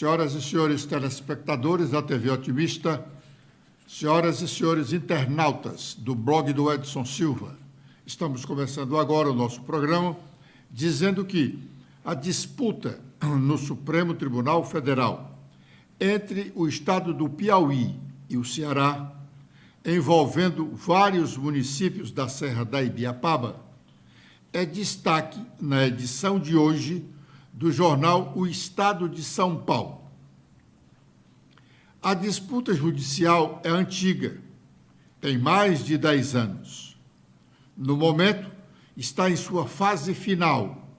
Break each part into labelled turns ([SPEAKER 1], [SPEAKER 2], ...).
[SPEAKER 1] Senhoras e senhores telespectadores da TV Otimista, senhoras e senhores internautas do blog do Edson Silva, estamos começando agora o nosso programa dizendo que a disputa no Supremo Tribunal Federal entre o estado do Piauí e o Ceará, envolvendo vários municípios da Serra da Ibiapaba, é destaque na edição de hoje do jornal O Estado de São Paulo. A disputa judicial é antiga, tem mais de 10 anos. No momento, está em sua fase final,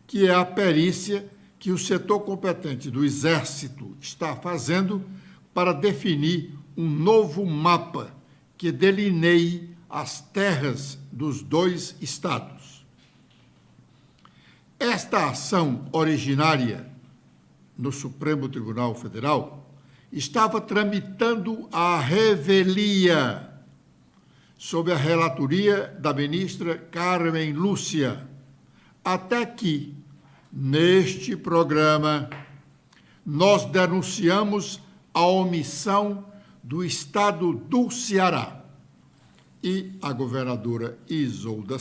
[SPEAKER 1] que é a perícia que o setor competente do Exército está fazendo para definir um novo mapa que delineie as terras dos dois estados. Esta ação originária no Supremo Tribunal Federal estava tramitando a revelia sob a relatoria da ministra Carmen Lúcia, até que, neste programa, nós denunciamos a omissão do estado do Ceará e a governadora Isolda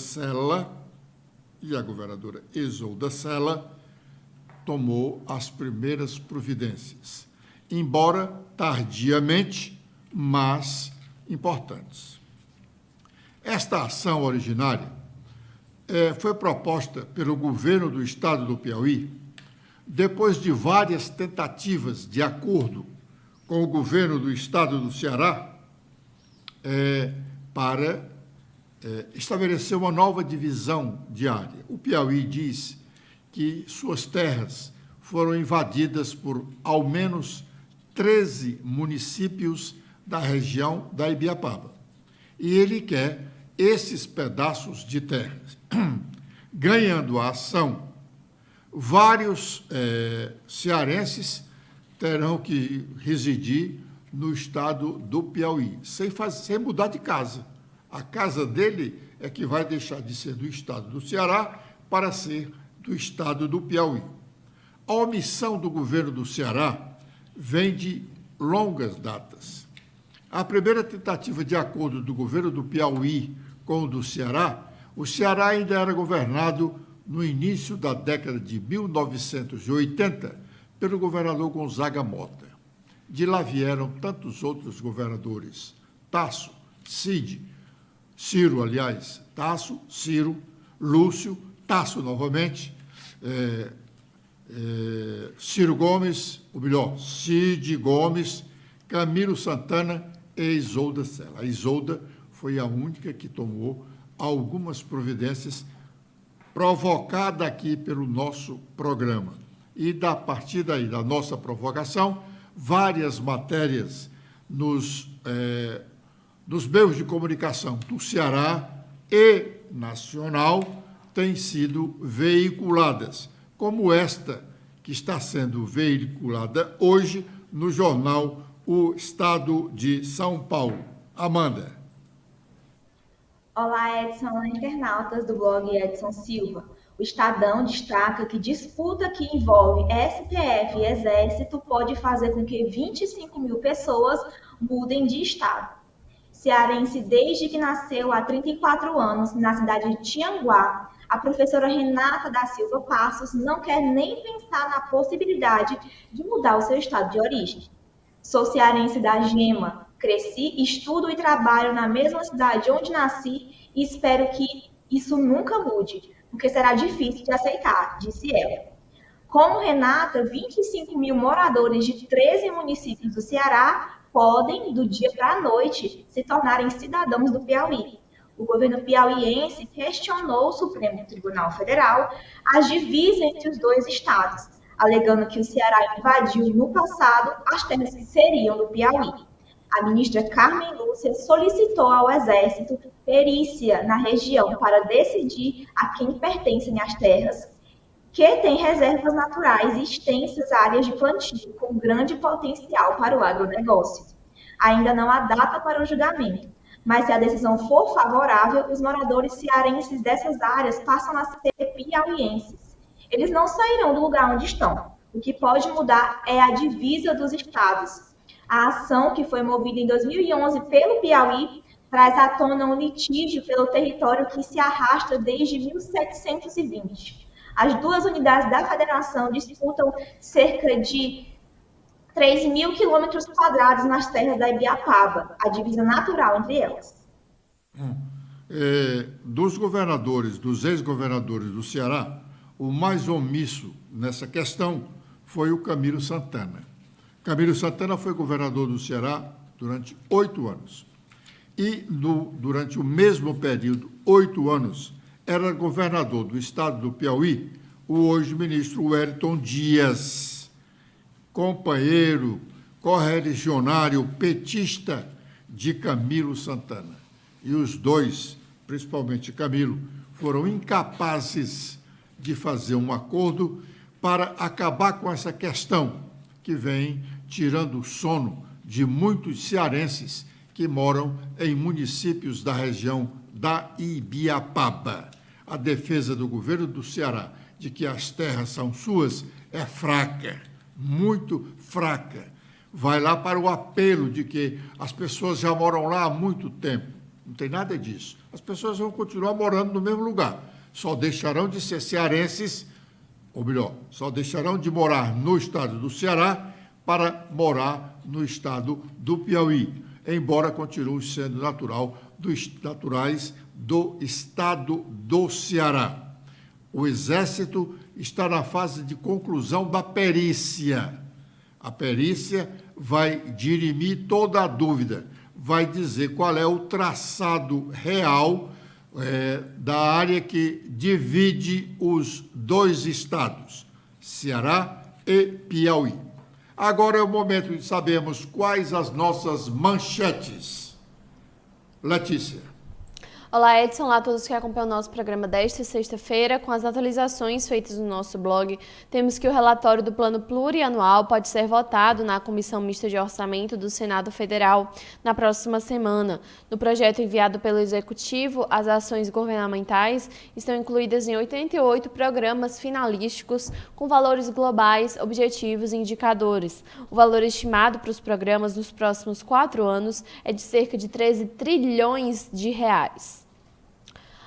[SPEAKER 1] Sela tomou as primeiras providências, embora tardiamente, mas importantes. Esta ação originária foi proposta pelo governo do estado do Piauí depois de várias tentativas de acordo com o governo do estado do Ceará para estabelecer uma nova divisão de área. O Piauí diz que suas terras foram invadidas por ao menos 13 municípios da região da Ibiapaba. E ele quer esses pedaços de terras. Ganhando a ação, vários cearenses terão que residir no estado do Piauí, sem mudar de casa. A casa dele é que vai deixar de ser do estado do Ceará para ser do estado do Piauí. A omissão do governo do Ceará vem de longas datas. A primeira tentativa de acordo do governo do Piauí com o do Ceará, o Ceará ainda era governado no início da década de 1980 pelo governador Gonzaga Mota. De lá vieram tantos outros governadores, Tasso, Ciro, Tasso, Ciro, Lúcio, Tasso novamente, Ciro Gomes, ou melhor, Cid Gomes, Camilo Santana e Isolda Sela. A Isolda foi a única que tomou algumas providências provocada aqui pelo nosso programa. E, a partir daí, da nossa provocação, várias matérias nos meios de comunicação do Ceará e nacional têm sido veiculadas, como esta que está sendo veiculada hoje no jornal O Estado de São Paulo. Amanda.
[SPEAKER 2] Olá, Edson, olá, internautas do blog Edson Silva. O Estadão destaca que disputa que envolve STF e Exército pode fazer com que 25 mil pessoas mudem de estado. Cearense desde que nasceu há 34 anos na cidade de Tianguá, a professora Renata da Silva Passos não quer nem pensar na possibilidade de mudar o seu estado de origem. Sou cearense da Gema, cresci, estudo e trabalho na mesma cidade onde nasci e espero que isso nunca mude, porque será difícil de aceitar, disse ela. Como Renata, 25 mil moradores de 13 municípios do Ceará podem, do dia para a noite, se tornarem cidadãos do Piauí. O governo piauiense questionou o Supremo Tribunal Federal as divisas entre os dois estados, alegando que o Ceará invadiu no passado as terras que seriam do Piauí. A ministra Carmen Lúcia solicitou ao Exército perícia na região para decidir a quem pertencem as terras, que têm reservas naturais e extensas áreas de plantio com grande potencial para o agronegócio. Ainda não há data para o julgamento, mas se a decisão for favorável, os moradores cearenses dessas áreas passam a ser piauienses. Eles não sairão do lugar onde estão. O que pode mudar é a divisa dos estados. A ação, que foi movida em 2011 pelo Piauí, traz à tona um litígio pelo território que se arrasta desde 1720. As duas unidades da federação disputam cerca de 3.000 quilômetros quadrados nas terras da Ibiapaba, a divisa natural entre elas.
[SPEAKER 1] Dos ex-governadores do Ceará, o mais omisso nessa questão foi o Camilo Santana. Camilo Santana foi governador do Ceará durante 8 anos. E, durante o mesmo período, 8 anos, era governador do estado do Piauí o hoje ministro Wellington Dias, companheiro, correligionário, petista de Camilo Santana. E os dois, principalmente Camilo, foram incapazes de fazer um acordo para acabar com essa questão que vem tirando o sono de muitos cearenses que moram em municípios da região da Ibiapaba. A defesa do governo do Ceará de que as terras são suas é fraca, muito fraca. Vai lá para o apelo de que as pessoas já moram lá há muito tempo. Não tem nada disso. As pessoas vão continuar morando no mesmo lugar. Só deixarão de ser cearenses, ou melhor, só deixarão de morar no estado do Ceará para morar no estado do Piauí, embora continuem sendo naturais do estado do Ceará. O Exército está na fase de conclusão da perícia. A perícia vai dirimir toda a dúvida, vai dizer qual é o traçado real da área que divide os dois estados, Ceará e Piauí. Agora é o momento de sabermos quais as nossas manchetes. Letícia.
[SPEAKER 3] Olá, Edson. Olá a todos que acompanham o nosso programa desta sexta-feira. Com as atualizações feitas no nosso blog, temos que o relatório do Plano Plurianual pode ser votado na Comissão Mista de Orçamento do Senado Federal na próxima semana. No projeto enviado pelo Executivo, as ações governamentais estão incluídas em 88 programas finalísticos com valores globais, objetivos e indicadores. O valor estimado para os programas nos próximos 4 anos é de cerca de 13 trilhões de reais.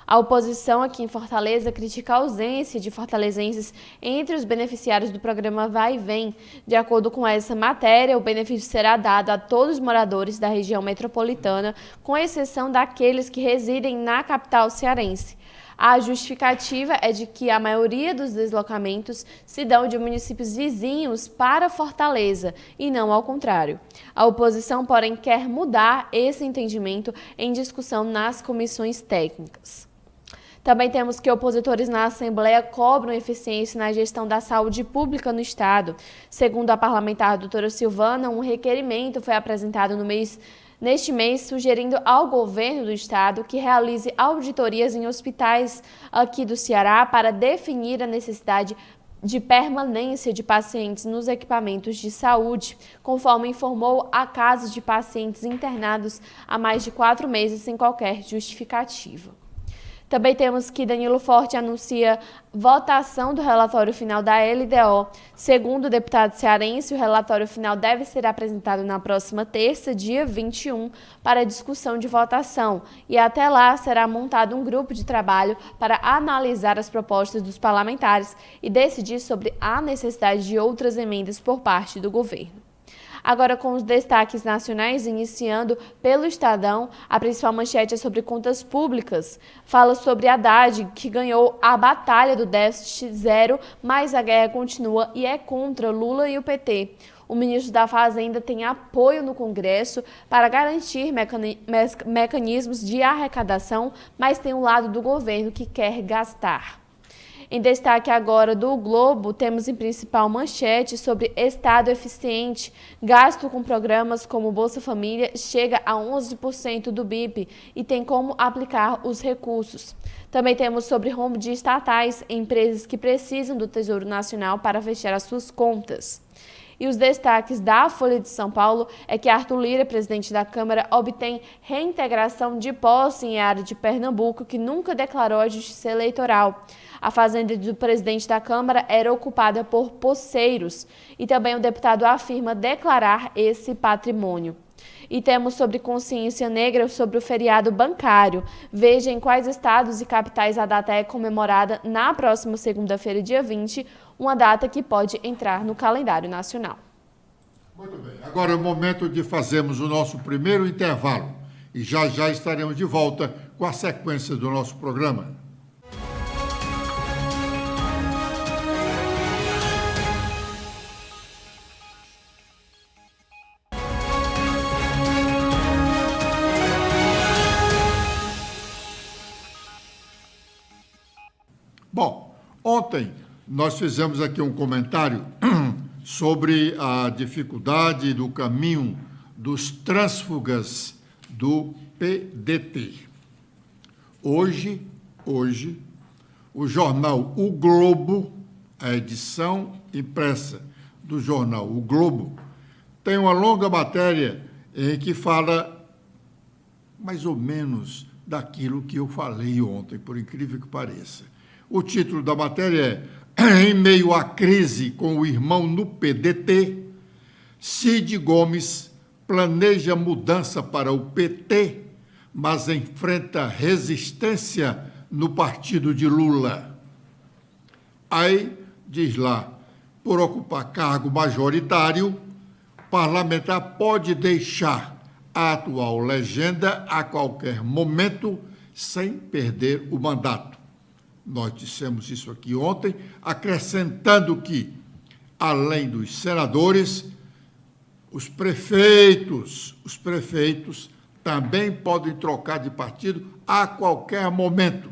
[SPEAKER 3] A oposição aqui em Fortaleza critica a ausência de fortalezenses entre os beneficiários do programa Vai e Vem. De acordo com essa matéria, o benefício será dado a todos os moradores da região metropolitana, com exceção daqueles que residem na capital cearense. A justificativa é de que a maioria dos deslocamentos se dão de municípios vizinhos para Fortaleza e não ao contrário. A oposição, porém, quer mudar esse entendimento em discussão nas comissões técnicas. Também temos que opositores na Assembleia cobram eficiência na gestão da saúde pública no Estado. Segundo a parlamentar doutora Silvana, um requerimento foi apresentado neste mês, sugerindo ao governo do Estado que realize auditorias em hospitais aqui do Ceará para definir a necessidade de permanência de pacientes nos equipamentos de saúde, conforme informou a casos de pacientes internados há mais de 4 meses sem qualquer justificativa. Também temos que Danilo Forte anuncia votação do relatório final da LDO. Segundo o deputado cearense, o relatório final deve ser apresentado na próxima terça, dia 21, para discussão de votação. E até lá será montado um grupo de trabalho para analisar as propostas dos parlamentares e decidir sobre a necessidade de outras emendas por parte do governo. Agora com os destaques nacionais, iniciando pelo Estadão, a principal manchete é sobre contas públicas. Fala sobre Haddad, que ganhou a batalha do déficit zero, mas a guerra continua e é contra Lula e o PT. O ministro da Fazenda tem apoio no Congresso para garantir mecanismos de arrecadação, mas tem um lado do governo que quer gastar. Em destaque agora do Globo, temos em principal manchete sobre Estado eficiente. Gasto com programas como Bolsa Família chega a 11% do BIP e tem como aplicar os recursos. Também temos sobre rombo de estatais, empresas que precisam do Tesouro Nacional para fechar as suas contas. E os destaques da Folha de São Paulo é que Arthur Lira, presidente da Câmara, obtém reintegração de posse em área de Pernambuco, que nunca declarou a justiça eleitoral. A fazenda do presidente da Câmara era ocupada por poceiros e também o deputado afirma declarar esse patrimônio. E temos sobre consciência negra sobre o feriado bancário. Veja em quais estados e capitais a data é comemorada na próxima segunda-feira, dia 20, uma data que pode entrar no calendário nacional.
[SPEAKER 1] Muito bem. Agora é o momento de fazermos o nosso primeiro intervalo. E já estaremos de volta com a sequência do nosso programa. Bom, ontem nós fizemos aqui um comentário sobre a dificuldade do caminho dos trânsfugas do PDT. Hoje, o jornal O Globo, a edição impressa do jornal O Globo, tem uma longa matéria em que fala mais ou menos daquilo que eu falei ontem, por incrível que pareça. O título da matéria é Em meio à crise com o irmão no PDT, Cid Gomes planeja mudança para o PT, mas enfrenta resistência no partido de Lula. Aí, diz lá, por ocupar cargo majoritário, parlamentar pode deixar a atual legenda a qualquer momento sem perder o mandato. Nós dissemos isso aqui ontem, acrescentando que, além dos senadores, os prefeitos também podem trocar de partido a qualquer momento.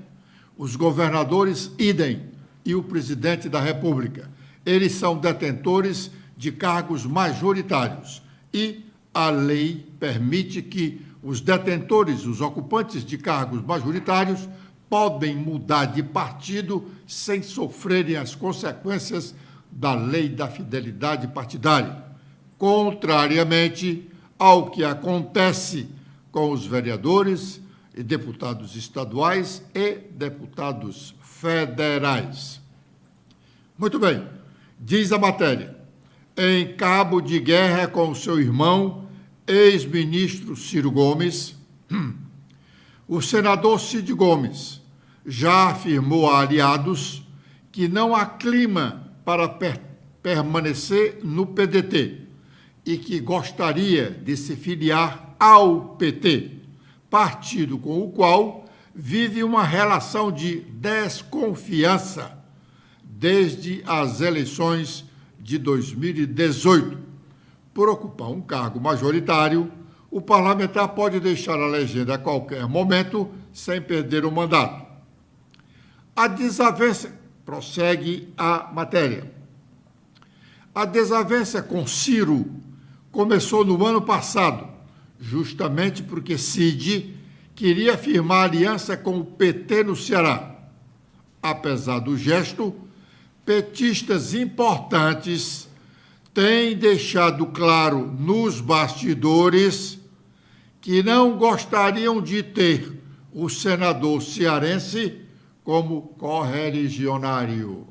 [SPEAKER 1] Os governadores, idem, e o presidente da República. Eles são detentores de cargos majoritários e a lei permite que os detentores, os ocupantes de cargos majoritários, podem mudar de partido sem sofrerem as consequências da lei da fidelidade partidária, contrariamente ao que acontece com os vereadores e deputados estaduais e deputados federais. Muito bem, diz a matéria, em cabo de guerra com seu irmão, ex-ministro Ciro Gomes, o senador Cid Gomes já afirmou a aliados que não há clima para permanecer no PDT e que gostaria de se filiar ao PT, partido com o qual vive uma relação de desconfiança desde as eleições de 2018. Por ocupar um cargo majoritário, o parlamentar pode deixar a legenda a qualquer momento sem perder o mandato. A desavença, prossegue a matéria. A desavença com Ciro começou no ano passado, justamente porque Cid queria firmar aliança com o PT no Ceará. Apesar do gesto, petistas importantes têm deixado claro nos bastidores que não gostariam de ter o senador cearense como correligionário.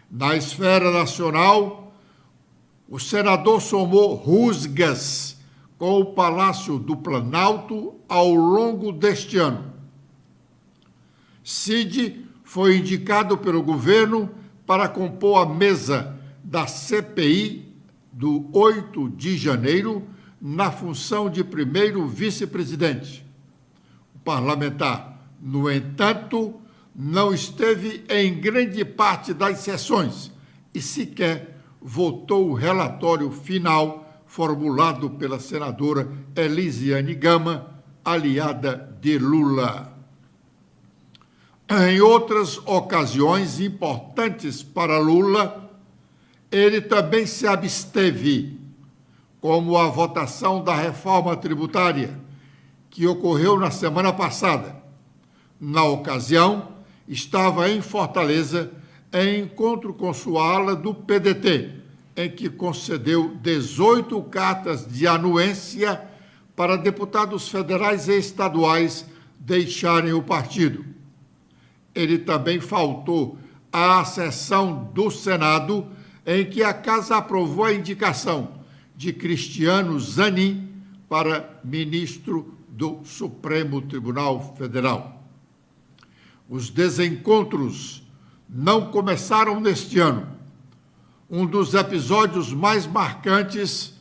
[SPEAKER 1] Na esfera nacional, o senador somou rusgas com o Palácio do Planalto ao longo deste ano. Cid foi indicado pelo governo para compor a mesa da CPI do 8 de janeiro, na função de primeiro vice-presidente. O parlamentar, no entanto, não esteve em grande parte das sessões e sequer votou o relatório final formulado pela senadora Elisiane Gama, aliada de Lula. Em outras ocasiões importantes para Lula, ele também se absteve, como a votação da reforma tributária, que ocorreu na semana passada. Na ocasião, estava em Fortaleza, em encontro com sua ala do PDT, em que concedeu 18 cartas de anuência para deputados federais e estaduais deixarem o partido. Ele também faltou à sessão do Senado, em que a Casa aprovou a indicação de Cristiano Zanin para ministro do Supremo Tribunal Federal. Os desencontros não começaram neste ano. Um dos episódios mais marcantes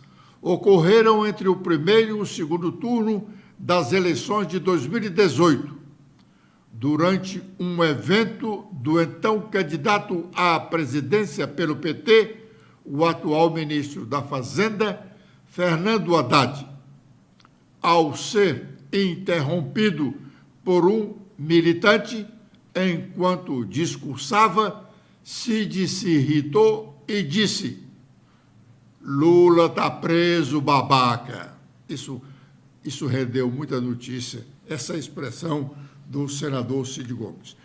[SPEAKER 1] ocorreram entre o primeiro e o segundo turno das eleições de 2018, durante um evento do então candidato à presidência pelo PT, o atual ministro da Fazenda, Fernando Haddad. Ao ser interrompido por um militante enquanto discursava, Cid se irritou e disse: Lula está preso, babaca. Isso rendeu muita notícia, essa expressão do senador Cid Gomes.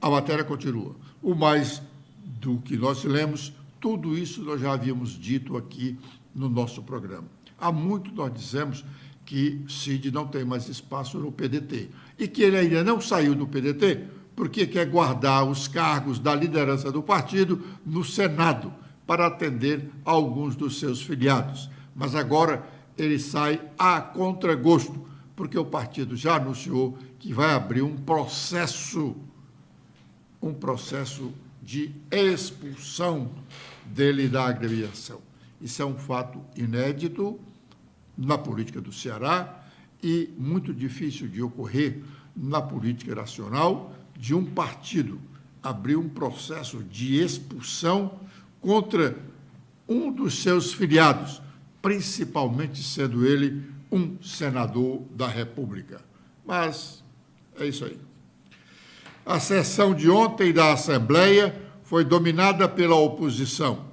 [SPEAKER 1] A matéria continua. O mais do que nós lemos, tudo isso nós já havíamos dito aqui no nosso programa. Há muito nós dizemos que Cid não tem mais espaço no PDT e que ele ainda não saiu do PDT porque quer guardar os cargos da liderança do partido no Senado para atender a alguns dos seus filiados. Mas agora ele sai a contragosto, porque o partido já anunciou que vai abrir um processo de expulsão dele da agremiação. Isso é um fato inédito na política do Ceará e muito difícil de ocorrer na política nacional, de um partido abrir um processo de expulsão contra um dos seus filiados, principalmente sendo ele um senador da República. Mas é isso aí. A sessão de ontem da Assembleia foi dominada pela oposição.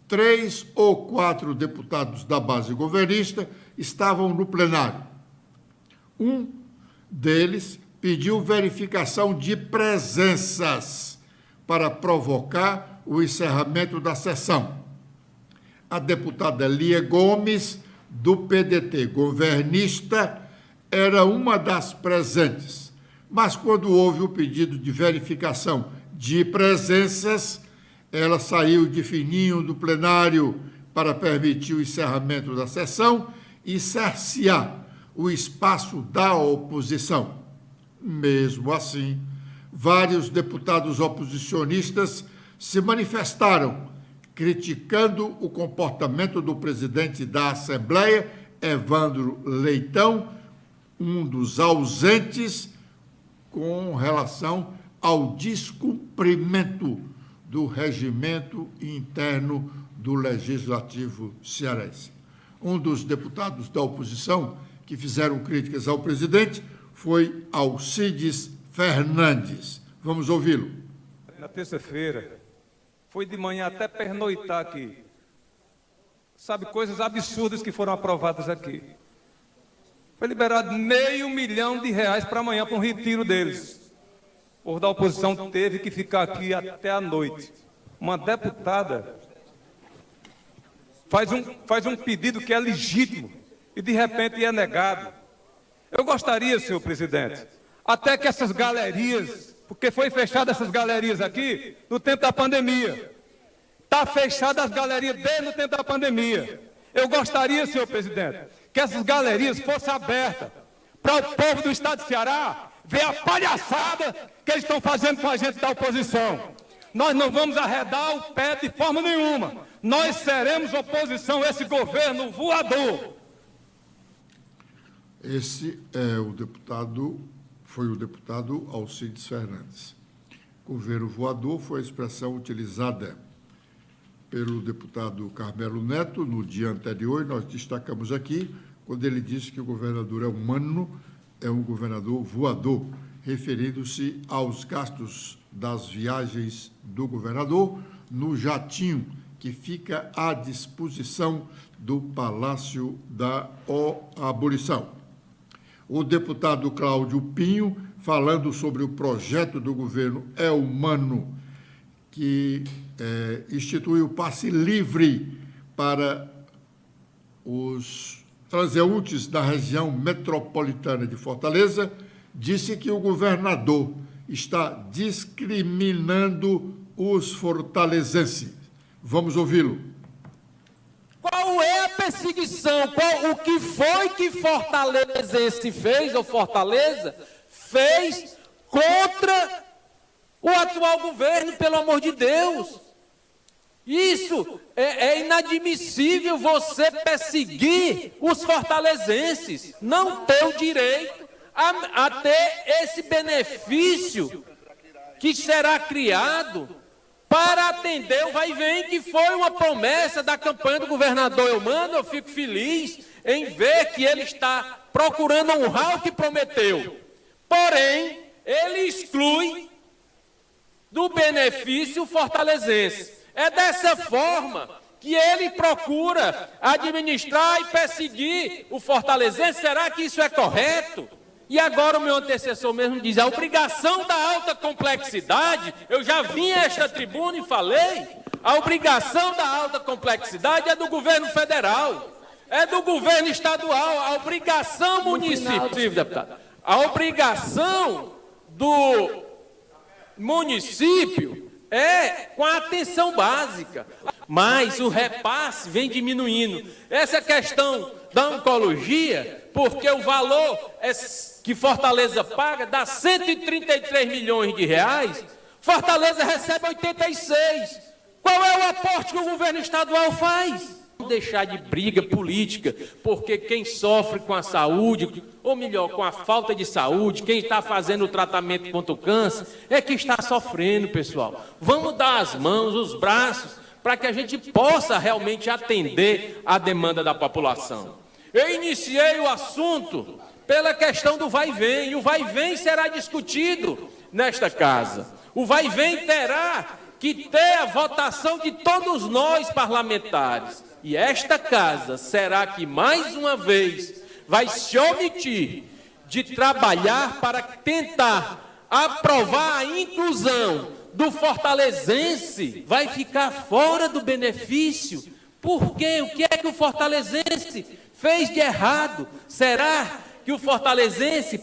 [SPEAKER 1] 3 ou 4 deputados da base governista estavam no plenário. Um deles pediu verificação de presenças para provocar o encerramento da sessão. A deputada Lia Gomes, do PDT governista, era uma das presentes, mas quando houve o pedido de verificação de presenças, ela saiu de fininho do plenário para permitir o encerramento da sessão e cercear o espaço da oposição. Mesmo assim, vários deputados oposicionistas se manifestaram criticando o comportamento do presidente da Assembleia, Evandro Leitão, um dos ausentes com relação ao descumprimento do regimento interno do Legislativo cearense. Um dos deputados da oposição que fizeram críticas ao presidente foi Alcides Fernandes. Vamos ouvi-lo.
[SPEAKER 4] Na terça-feira, foi de manhã até pernoitar aqui. Sabe, coisas absurdas que foram aprovadas aqui. Foi liberado R$500 milhão para amanhã para um retiro deles. O povo da oposição teve que ficar aqui até a noite. Uma deputada faz um pedido que é legítimo e de repente é negado. Eu gostaria, senhor presidente, até que essas galerias, porque foi fechada essas galerias aqui no tempo da pandemia. Está fechada as galerias desde o tempo da pandemia. Eu gostaria, senhor presidente, que essas galerias fossem abertas para o povo do estado de Ceará ver a palhaçada que eles estão fazendo com a gente da oposição. Nós não vamos arredar o pé de forma nenhuma. Nós seremos oposição a esse governo voador.
[SPEAKER 1] Esse foi o deputado Alcides Fernandes. Governo voador foi a expressão utilizada pelo deputado Carmelo Neto no dia anterior, nós destacamos aqui, quando ele disse que o governador é humano, é um governador voador, referindo-se aos gastos das viagens do governador no jatinho que fica à disposição do Palácio da Abolição. O deputado Cláudio Pinho, falando sobre o projeto do governo É Humano, que institui o passe livre para os transeuntes da região metropolitana de Fortaleza, disse que o governador está discriminando os fortalezenses. Vamos ouvi-lo.
[SPEAKER 5] Qual é a perseguição? O que foi que fortalezense fez, ou Fortaleza, fez contra o atual governo, pelo amor de Deus? Isso é inadmissível, você perseguir os fortalezenses, não ter o direito a ter esse benefício que será criado para atender o vai e vem, que foi uma promessa da campanha do governador Eumano. Eu fico feliz em ver que ele está procurando honrar o que prometeu. Porém, ele exclui do benefício fortalezense. É dessa forma que ele procura administrar e perseguir o fortalezense. Será que isso é correto? E agora o meu antecessor mesmo diz, a obrigação da alta complexidade, eu já vim a esta tribuna e falei, a obrigação da alta complexidade é do governo federal, é do governo estadual, a obrigação municipal, deputado, a obrigação do município é com a atenção básica, mas o repasse vem diminuindo. Essa questão da oncologia, porque o valor que Fortaleza paga dá 133 milhões de reais, Fortaleza recebe 86. Qual é o aporte que o governo estadual faz? Não deixar de briga política, porque quem sofre com a saúde, ou melhor, com a falta de saúde, quem está fazendo o tratamento contra o câncer, é que está sofrendo, pessoal. Vamos dar as mãos, os braços, para que a gente possa realmente atender a demanda da população. Eu iniciei o assunto pela questão do vai e vem, e o vai e vem será discutido nesta casa. O vai e vem terá que ter a votação de todos nós parlamentares. E esta casa será que, mais uma vez, vai se omitir de trabalhar para tentar aprovar a inclusão do fortalezense, vai ficar fora do benefício. Por quê? O que é que o fortalezense fez de errado? Será que o fortalezense,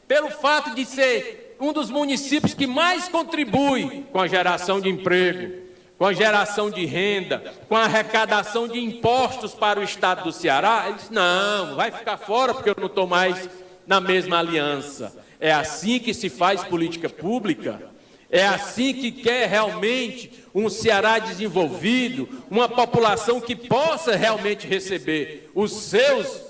[SPEAKER 5] pelo fato de ser um dos municípios que mais contribui com a geração de emprego, com a geração de renda, com a arrecadação de impostos para o estado do Ceará, ele disse, não, vai ficar fora porque eu não estou mais na mesma aliança. É assim que se faz política pública? É assim que quer realmente um Ceará desenvolvido, uma população que possa realmente receber os seus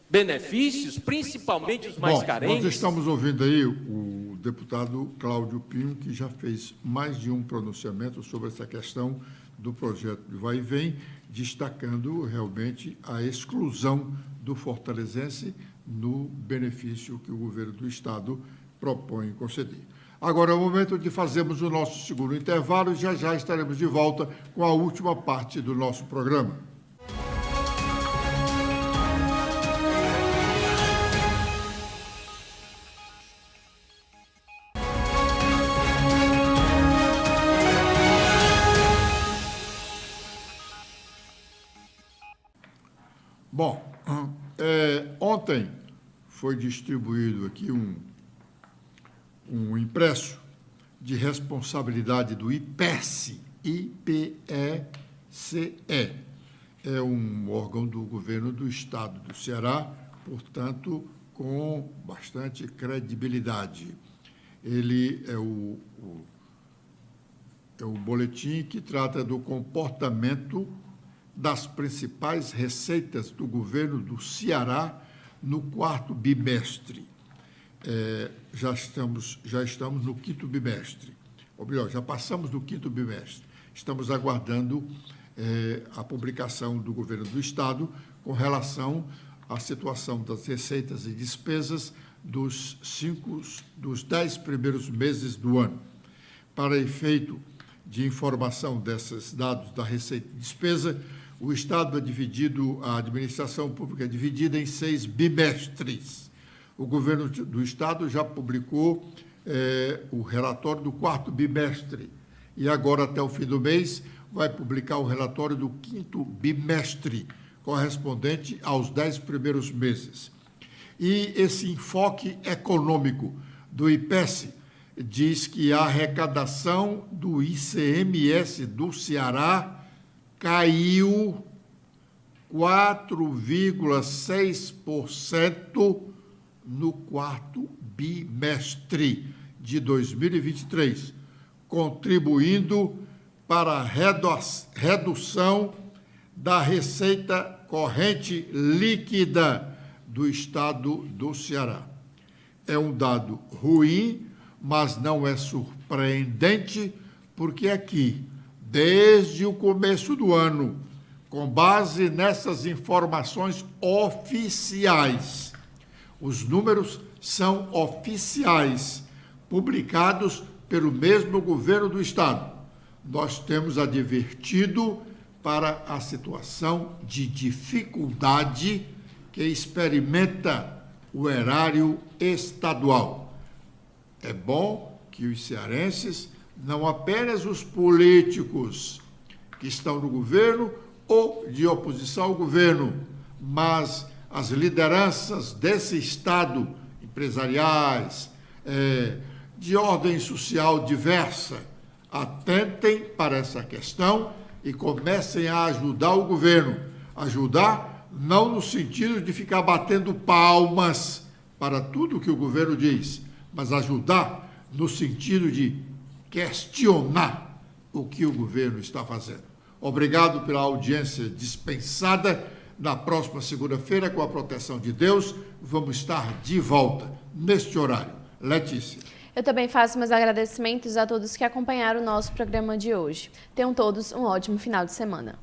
[SPEAKER 5] benefícios, principalmente os mais carentes?
[SPEAKER 1] Nós estamos ouvindo aí o deputado Cláudio Pinho, que já fez mais de um pronunciamento sobre essa questão do projeto de vai e vem, destacando realmente a exclusão do fortalezense no benefício que o governo do Estado propõe conceder. Agora é o momento de fazermos o nosso segundo intervalo e já estaremos de volta com a última parte do nosso programa. Bom, ontem foi distribuído aqui um impresso de responsabilidade do IPECE, IPECE. É um órgão do governo do Estado do Ceará, portanto, com bastante credibilidade. Ele é o boletim que trata do comportamento das principais receitas do governo do Ceará no quarto bimestre. Já estamos no quinto bimestre, ou melhor, já passamos do quinto bimestre. Estamos aguardando a publicação do governo do Estado com relação à situação das receitas e despesas dos 10 primeiros meses do ano. Para efeito de informação desses dados da receita e despesa, o Estado a administração pública é dividida em 6 bimestres. O governo do Estado já publicou o relatório do quarto bimestre e agora, até o fim do mês, vai publicar o relatório do 5º bimestre, correspondente aos 10 primeiros meses. E esse enfoque econômico do IPES diz que a arrecadação do ICMS do Ceará caiu 4,6% no 4º bimestre de 2023, contribuindo para a redução da receita corrente líquida do estado do Ceará. É um dado ruim, mas não é surpreendente, porque aqui, desde o começo do ano, com base nessas informações oficiais, os números são oficiais, publicados pelo mesmo governo do estado. Nós temos advertido para a situação de dificuldade que experimenta o erário estadual. É bom que os cearenses, não apenas os políticos que estão no governo ou de oposição ao governo, mas as lideranças desse estado, empresariais, de ordem social diversa, atentem para essa questão e comecem a ajudar o governo. Ajudar não no sentido de ficar batendo palmas para tudo que o governo diz, mas ajudar no sentido de questionar o que o governo está fazendo. Obrigado pela audiência dispensada. Na próxima segunda-feira, com a proteção de Deus, vamos estar de volta neste horário. Letícia.
[SPEAKER 3] Eu também faço meus agradecimentos a todos que acompanharam o nosso programa de hoje. Tenham todos um ótimo final de semana.